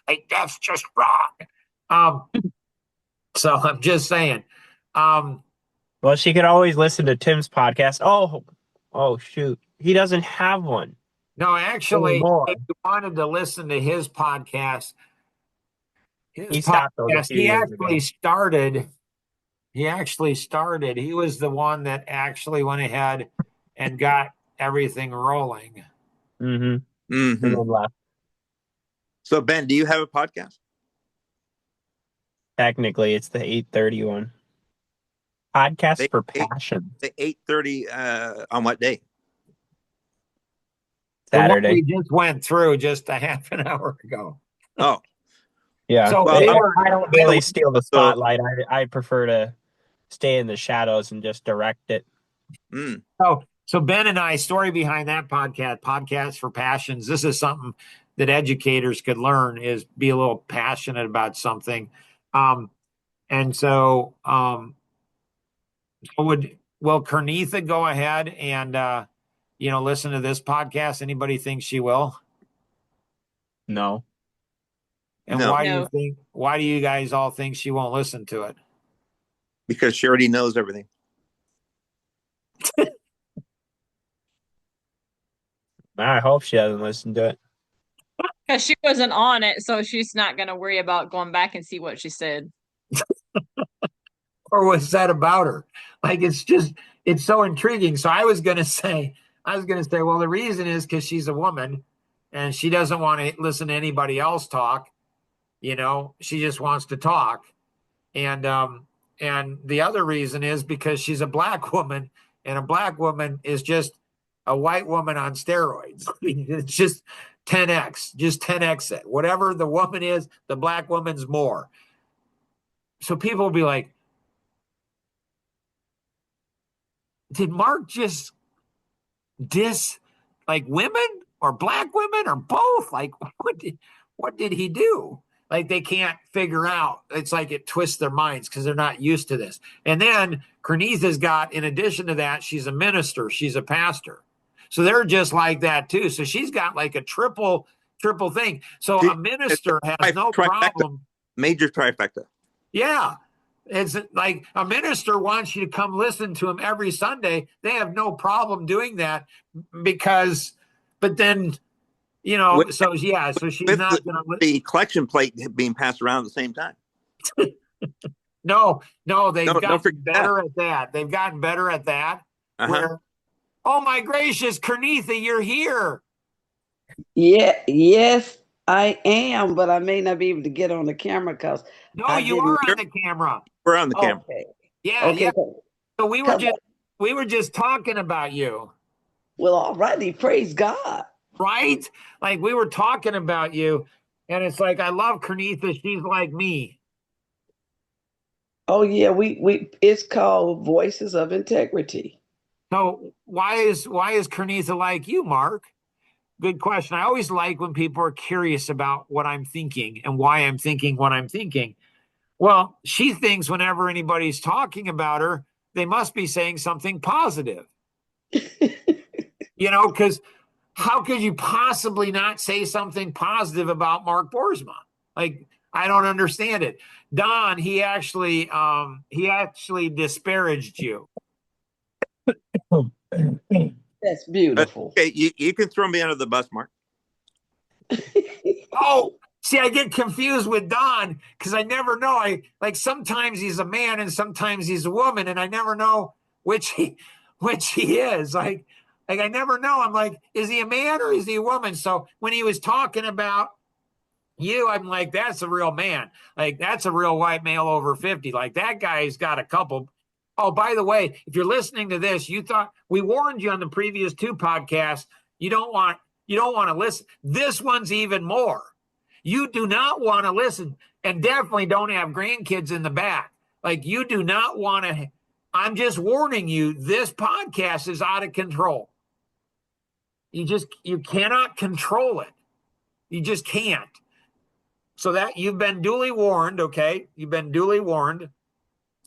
Like, that's just wrong. So I'm just saying. Um, Well, she could always listen to Tim's podcast. Oh, shoot. He doesn't have one no, actually, anymore. if you wanted to listen to his He stopped those a podcast, few years ago. he was the one that actually went ahead and got everything rolling. Mm-hmm. And Hmm. then left. So Ben, do you have a podcast? Technically, it's the 8:30 one. Podcast They for eight passion. the 8:30 on what day? The one Saturday. we just went through just a half an hour ago. Oh, Yeah. So well, they I, were I don't they were really steal the so spotlight. I prefer to stay in the shadows and just direct it. mm, so Ben and I, story behind that podcast for passions. This is something that educators could learn, is be a little passionate about something. Um, and so will Kernetha go ahead and listen to this podcast? Anybody think she will? No. And no, why do you guys all think she won't listen to it? because she already knows everything. I hope she doesn't listen to it. Because she wasn't on it, so she's not going to worry about going back and see what she said. Or was that about her? Like, it's so intriguing. So I was gonna say, well, the reason is because she's a woman and she doesn't want to listen to anybody else talk. She just wants to talk. And the other reason is because she's a black woman, and a black woman is just a white woman on steroids. It's just 10x it. Whatever the woman is, the black woman's more. So people will be like, did Mark just diss like women or black women or both? Like, what did he do? Like, they can't figure out. It's like it twists their minds because they're not used to this. And then Kernetha's got, in addition to that, she's a minister, she's a pastor. So they're just like that too. So she's got like a triple thing. So a minister has no Trifecta, problem. major trifecta. Yeah. It's like a minister wants you to come listen to him every Sunday. They have no problem doing that but then, With, so she's with not going to. the collection plate being passed around at the same time. No, they've Don't gotten forget better at that. They've gotten better at that. Uh-huh. Where, oh my gracious, Kernetha, you're here. Yeah, yes, I am, but I may not be able to get on the camera because No, you are on the camera. We're on the camera. Okay. Yeah, Okay. yeah. So we were just talking about you. Well, all righty. Praise God. Right? Like, we were talking about you, and it's like, I love Kernetha. She's like me. Oh yeah, we it's called Voices of Integrity. So why is Kernetha like you, Mark? Good question. I always like when people are curious about what I'm thinking and why I'm thinking what I'm thinking. Well, she thinks whenever anybody's talking about her, they must be saying something positive. Because how could you possibly not say something positive about Mark Boersma? Like, I don't understand it. Don, he actually disparaged you. That's beautiful. Okay, you can throw me under the bus, Mark. Oh, see, I get confused with Don because I never know. Sometimes he's a man and sometimes he's a woman, and I never know which he is. Like I never know. I'm like, is he a man or is he a woman? So when he was talking about you, I'm like, that's a real man. Like, that's a real white male over 50. Like, that guy's got a couple. Oh, by the way, if you're listening to this, you thought we warned you on the previous two podcasts. You don't want to listen. This one's even more. You do not want to listen, and definitely don't have grandkids in the back. Like, you do not want to. I'm just warning you, this podcast is out of control. You cannot control it. You just can't. So that you've been duly warned, okay? You've been duly warned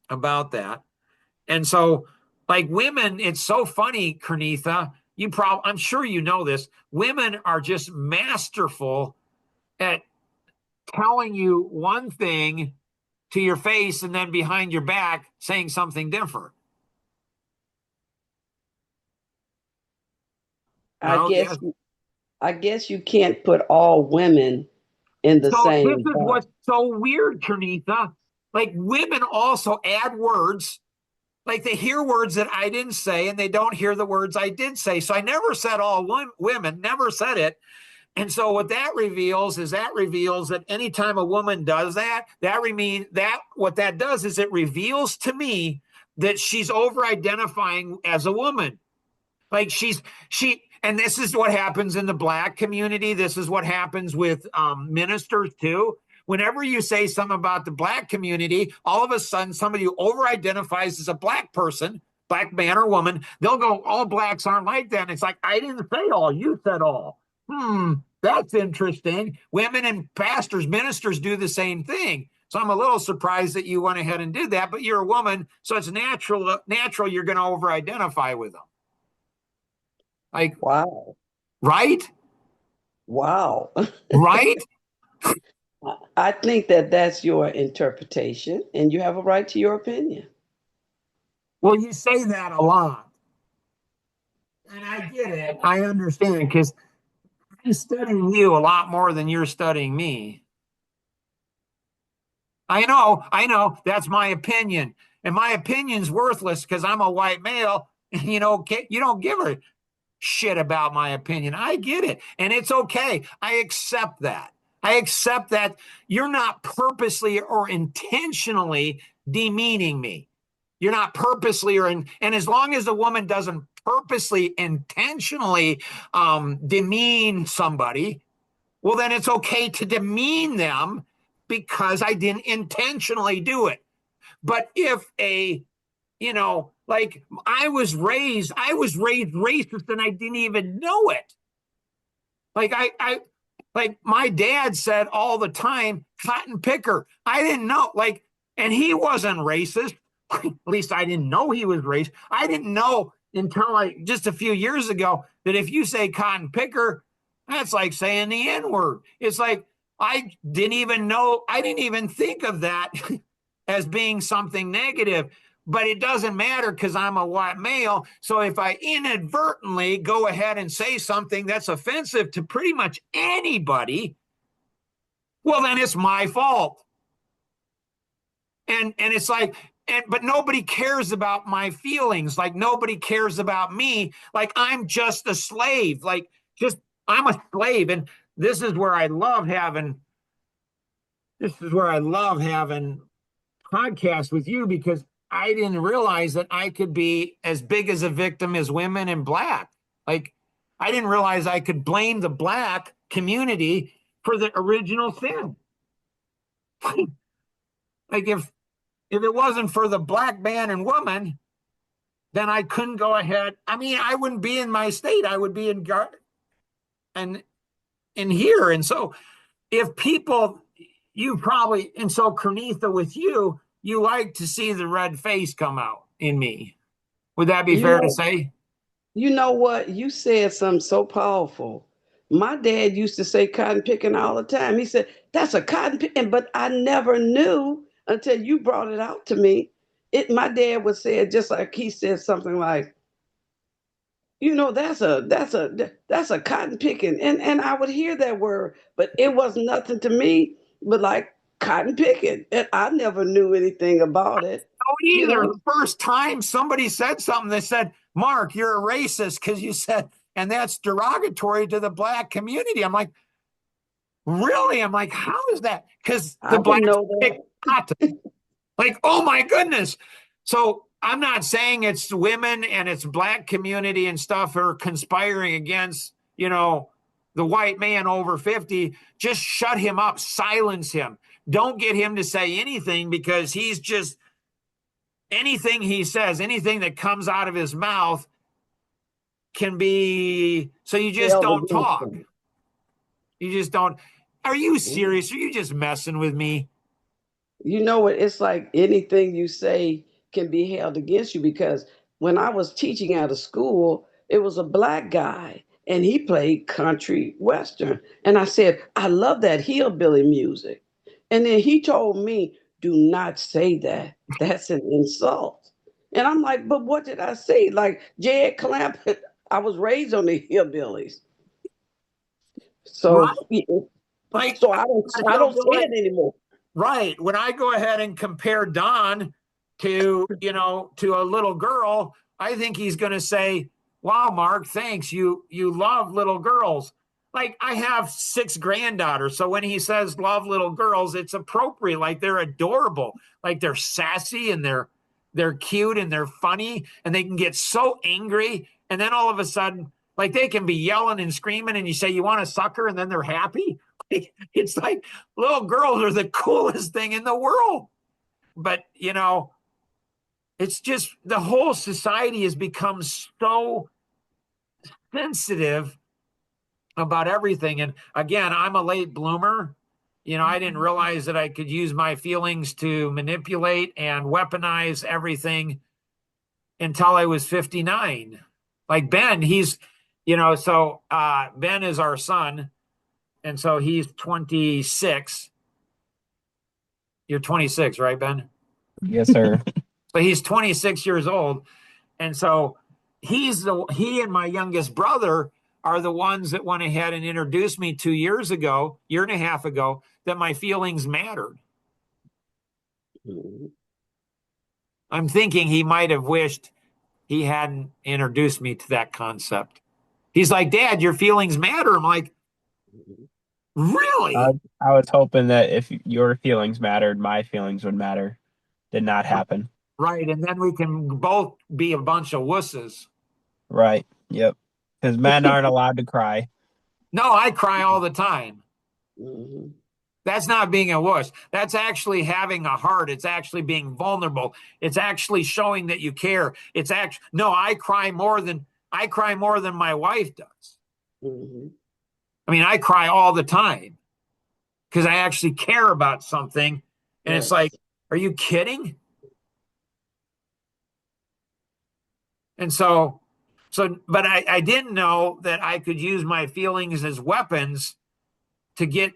about that. And so, like, women, it's so funny, Kernetha. I'm sure you know this. Women are just masterful at telling you one thing to your face and then behind your back saying something different. I No, guess yes. I guess you can't put all women in the So this same is box. what's so weird, Kernetha. Like women also add words. Like they hear words that I didn't say and they don't hear the words I did say. So I never said all women, never said it. And so what that reveals that anytime a woman does that, what that does is it reveals to me that she's over identifying as a woman. Like and this is what happens in the Black community. This is what happens with ministers too. Whenever you say something about the Black community, all of a sudden somebody who over identifies as a Black person, Black man or woman, they'll go, all Blacks aren't like that. And it's like, I didn't say all, you said all. That's interesting. Women and pastors, ministers do the same thing. So I'm a little surprised that you went ahead and did that, but you're a woman, so it's natural you're going to over identify with them. Like, Wow. right? Wow. Right? I think that that's your interpretation, and you have a right to your opinion. Well, you say that a lot. And I get it. I understand because I'm studying you a lot more than you're studying me. I know. That's my opinion. And my opinion's worthless because I'm a white male. You don't give a shit about my opinion. I get it. And it's okay. I accept that. I accept that you're not purposely or intentionally demeaning me. You're not purposely and as long as a woman doesn't purposely, intentionally demean somebody, well, then it's okay to demean them because I didn't intentionally do it. But if like I was raised racist and I didn't even know it. Like like my dad said all the time, cotton picker. I didn't know, like, and he wasn't racist. At least I didn't know he was racist. I didn't know until like just a few years ago that if you say cotton picker, that's like saying the N-word. It's like I didn't even think of that as being something negative. But it doesn't matter because I'm a white male. So if I inadvertently go ahead and say something that's offensive to pretty much anybody, well, then it's my fault. And it's like, but nobody cares about my feelings. Like nobody cares about me. Like I'm just a slave. Like I'm a slave. And this is where I love having podcasts with you because I didn't realize that I could be as big as a victim as women and Black. Like, I didn't realize I could blame the Black community for the original sin. Like, if it wasn't for the Black man and woman, then I couldn't go ahead. I mean, I wouldn't be in my state. I would be and in here. And so, if people, you probably, and so Kernetha, with you, you like to see the red face come out in me. Would that be You fair to know, say? you know what? You said something so powerful. My dad used to say cotton picking all the time. He said, that's a cotton picking, but I never knew until you brought it out to me. My dad would say it just like he said something like, that's a cotton picking. And I would hear that word, but it was nothing to me but like cotton picking. And I never knew anything about it, Oh, you either. know. The first time somebody said something, they said, Mark, you're a racist because you said, and that's derogatory to the Black community. I'm like, really? I'm like, how is that? Because I the didn't Blacks know pick cotton. Like, oh my goodness. So I'm not saying it's women and it's Black community and stuff are conspiring against, the white man over 50. Just shut him up, silence him. Don't get him to say anything because he's just anything he says, anything that comes out of his mouth can be, so you just held don't against talk. them. You just don't. Are you Mm. serious? Are you just messing with me? You know what? It's like anything you say can be held against you because when I was teaching out of school, it was a black guy and he played country western. And I said, I love that hillbilly music. And then he told me, do not say that. That's an insult. And I'm like, but what did I say? Like Jed Clampett, I was raised on the hillbillies. Right. So Like so I don't say it anymore. right. When I go ahead and compare Don to, to a little girl, I think he's going to say, "Wow, Mark, thanks. You love little girls." Like I have 6 granddaughters, so when he says love little girls, it's appropriate. Like they're adorable. Like they're sassy and they're cute and they're funny and they can get so angry and then all of a sudden like they can be yelling and screaming and you say you want to suck her and then they're happy. It's like little girls are the coolest thing in the world. But, it's just the whole society has become so sensitive about everything. And again, I'm a late bloomer. I didn't realize that I could use my feelings to manipulate and weaponize everything until I was 59. Like Ben, Ben is our son. And so he's 26. You're 26, right, Ben? Yes, sir. So he's 26 years old. And so he and my youngest brother are the ones that went ahead and introduced me 2 years ago, year and a half ago, that my feelings mattered. Mhm. I'm thinking he might have wished he hadn't introduced me to that concept. He's like, Dad, your feelings matter. I'm like, I, really? I was hoping that if your feelings mattered, my feelings would matter. Did not happen. Right. And then we can both be a bunch of wusses. Right. Yep. Because men aren't allowed to cry. No, I cry all the time. Mhm. That's not being a wuss. That's actually having a heart. It's actually being vulnerable. It's actually showing that you care. It's actually no, I cry more than my wife does. Mhm. I mean, I cry all the time because I actually care about something. And it's like, Yes. are you kidding? And but I didn't know that I could use my feelings as weapons to get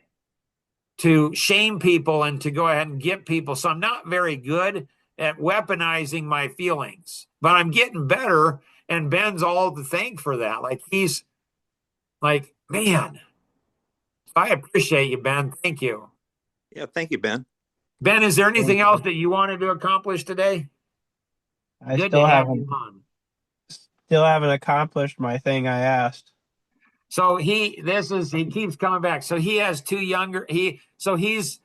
to shame people and to go ahead and get people. So I'm not very good at weaponizing my feelings, but I'm getting better. And Ben's all to thank for that. Like he's like, man, I appreciate you, Ben. Thank you. Yeah, thank you, Ben. Ben, is there anything Thank else you. that you wanted to accomplish today? I Good to still have haven't you on. still haven't accomplished my thing I asked. So he keeps coming back. So he has he's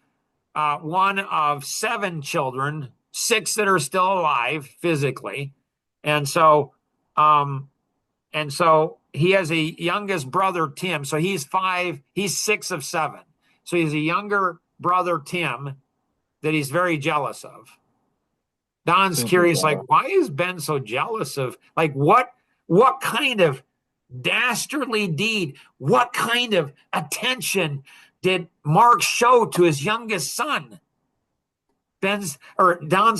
one of 7 children, 6 that are still alive physically. And so, um, he has a youngest brother, Tim. So he's 6 of 7. So he's a younger brother, Tim, that he's very jealous of. Don's Super curious, like, jealous. why is Ben so jealous of, like, what kind of dastardly deed, what kind of attention did Mark show to his youngest son? Don's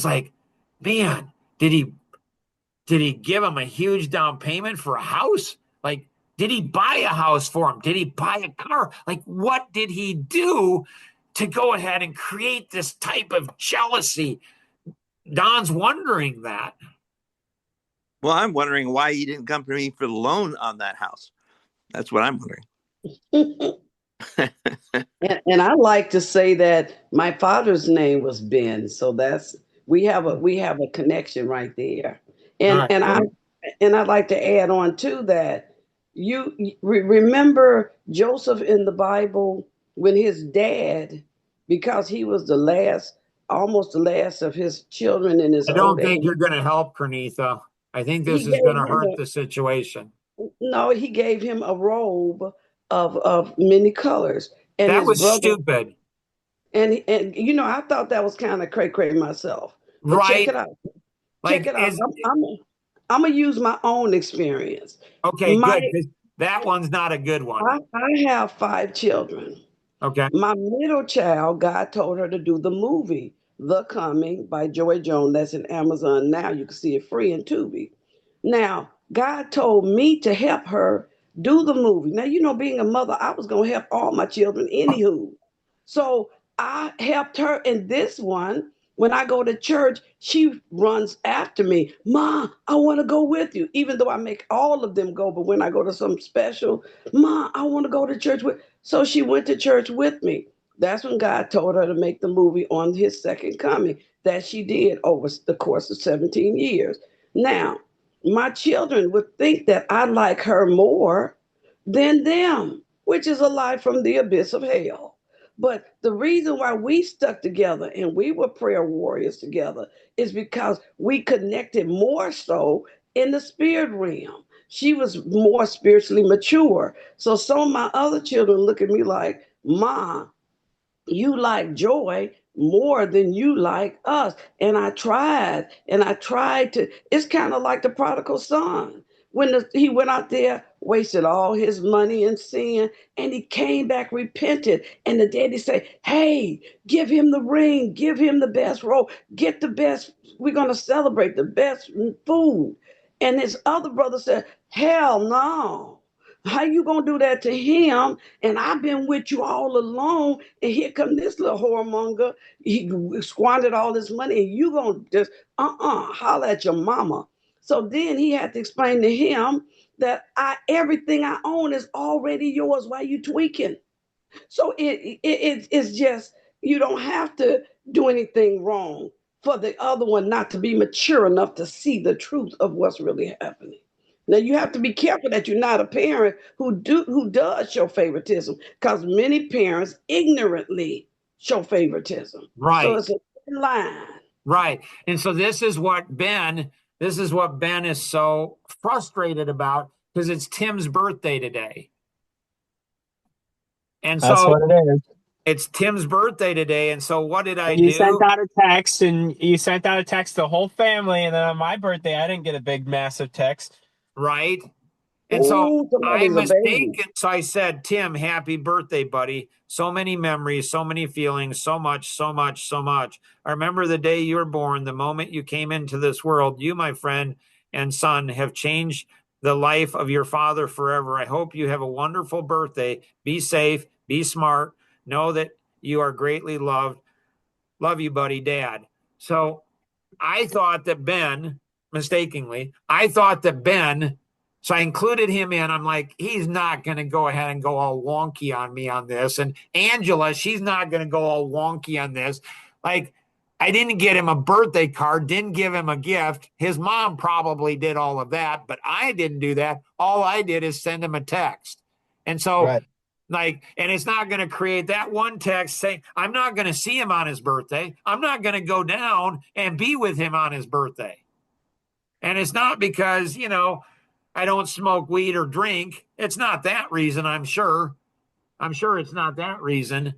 like, man, did he give him a huge down payment for a house? Like, did he buy a house for him? Did he buy a car? Like, what did he do to go ahead and create this type of jealousy? Don's wondering that. Well, I'm wondering why you didn't come to me for the loan on that house. That's what I'm wondering. And I like to say that my father's name was Ben, so we have a connection right there. All And right. and I and I'd like to add on to that. Remember Joseph in the Bible when his dad, because he was almost the last of his children in his I old don't think age, you're going to help, Kernetha. I think he this is going gave to him hurt the situation. he gave him a robe of many colors, and That his was brother. stupid, And I thought that was kind of cray cray myself. But check right? it out. Check Like, it out. I'm gonna use my own experience. okay, My good, because that one's not a good one. I have 5 children. Okay. My middle child, God told her to do the movie The Coming by Joy Jones. That's in Amazon now. You can see it free in Tubi. Now, God told me to help her do the movie. Now, being a mother, I was going to help all my children anywho. So I helped her in this one. When I go to church, she runs after me. Ma, I want to go with you. Even though I make all of them go, but when I go to some special, Ma, I want to go to church with. So she went to church with me. That's when God told her to make the movie on his second coming. That she did over the course of 17 years. Now, my children would think that I like her more than them, which is a lie from the abyss of hell. But the reason why we stuck together and we were prayer warriors together is because we connected more so in the spirit realm. She was more spiritually mature. So some of my other children look at me like, Ma, you like joy more than you like us. And I tried to, it's kind of like the prodigal son. When he went out there, wasted all his money in sin, and he came back repented. And the daddy said, hey, give him the ring, give him the best robe, get the best, we're going to celebrate the best food. And his other brother said, hell no. How you gonna do that to him? And I've been with you all along, and here come this little whoremonger. He squandered all this money, and you gonna just holler at your mama. So then he had to explain to him that everything I own is already yours. Why you tweaking? So it's just you don't have to do anything wrong for the other one not to be mature enough to see the truth of what's really happening. Now you have to be careful that you're not a parent who does show favoritism, because many parents ignorantly show favoritism. So Right. it's a thin line. Right. And so this is what Ben is so frustrated about, because it's Tim's birthday today. And That's so what it is. it's Tim's birthday today. And so what did I And you sent do? out a text, and you sent out a text to the whole family, and then on my birthday, I didn't get a big, massive text. Right. And so Oh, I somebody's a baby. mistaken. So I said, Tim, happy birthday, buddy. So many memories, so many feelings, so much, so much, so much. I remember the day you were born, the moment you came into this world. You, my friend and son, have changed the life of your father forever. I hope you have a wonderful birthday. Be safe, be smart. Know that you are greatly loved. Love you, buddy, Dad. So I thought that Ben, mistakenly, so I included him in. I'm like, he's not going to go ahead and go all wonky on me on this. And Angela, she's not going to go all wonky on this. Like, I didn't get him a birthday card, didn't give him a gift. His mom probably did all of that, but I didn't do that. All I did is send him a text. And so, Right. like, and it's not going to create that one text saying, I'm not going to see him on his birthday. I'm not going to go down and be with him on his birthday. And it's not because, I don't smoke weed or drink. It's not that reason, I'm sure. I'm sure it's not that reason.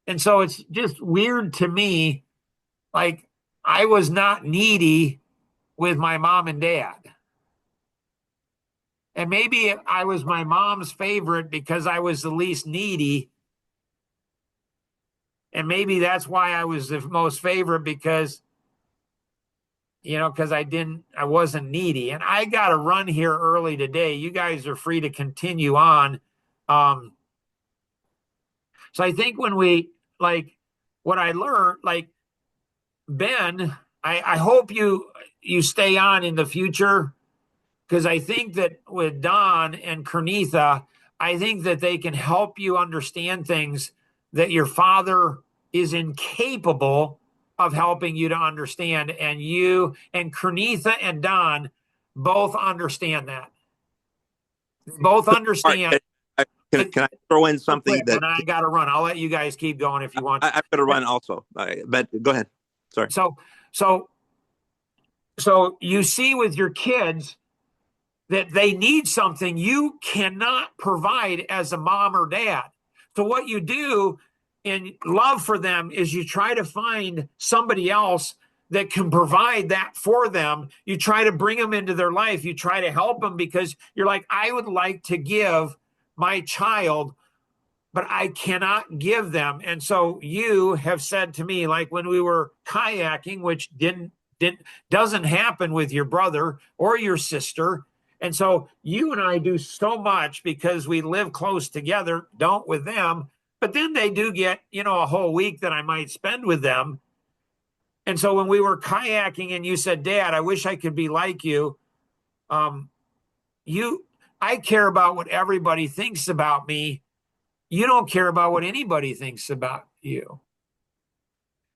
And so it's just weird to me. Like, I was not needy with my mom and dad. And maybe I was my mom's favorite because I was the least needy. And maybe that's why I was the most favorite, because because I wasn't needy. And I got to run here early today. You guys are free to continue on. So I think when what I learned, like, Ben, I hope you stay on in the future, because I think that with Don and Kernetha, I think that they can help you understand things that your father is incapable of helping you to understand. And you and Kernetha and Don both understand that. Both All right, understand. can I throw in something And I got to run. I'll let you guys keep going if you want. I've got to run also. But go ahead. Sorry. So you see with your kids that they need something you cannot provide as a mom or dad. So what you do in love for them is you try to find somebody else that can provide that for them. You try to bring them into their life. You try to help them, because you're like, I would like to give my child, but I cannot give them. And so you have said to me, like when we were kayaking, which doesn't happen with your brother or your sister, And so you and I do so much because we live close together, don't with them. But then they do get, a whole week that I might spend with them. And so when we were kayaking and you said, Dad, I wish I could be like you. Um, I care about what everybody thinks about me. You don't care about what anybody thinks about you.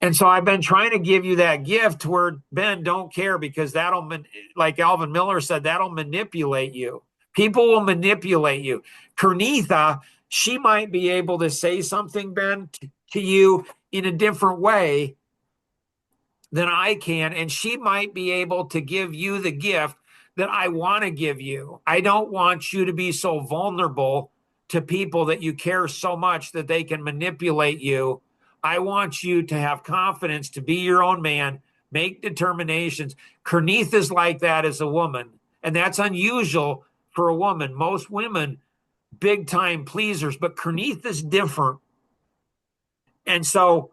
And so I've been trying to give you that gift where, Ben, don't care, because like Alvin Miller said, that'll manipulate you. People will manipulate you. Kernetha, she might be able to say something, Ben, to you in a different way than I can. And she might be able to give you the gift that I want to give you. I don't want you to be so vulnerable to people that you care so much that they can manipulate you. I want you to have confidence, to be your own man, make determinations. Kernetha is like that as a woman, and that's unusual for a woman. Most women, big time pleasers, but Kernetha is different. And so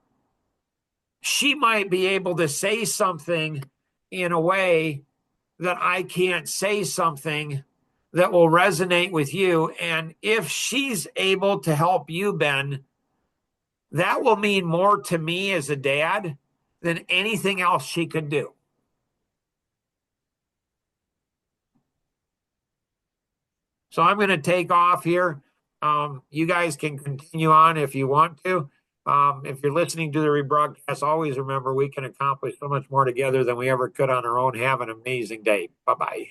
she might be able to say something in a way that I can't say something that will resonate with you. And if she's able to help you, Ben, that will mean more to me as a dad than anything else she could do. So I'm going to take off here. You guys can continue on if you want to. If you're listening to the rebroadcast, always remember we can accomplish so much more together than we ever could on our own. Have an amazing day. Bye-bye.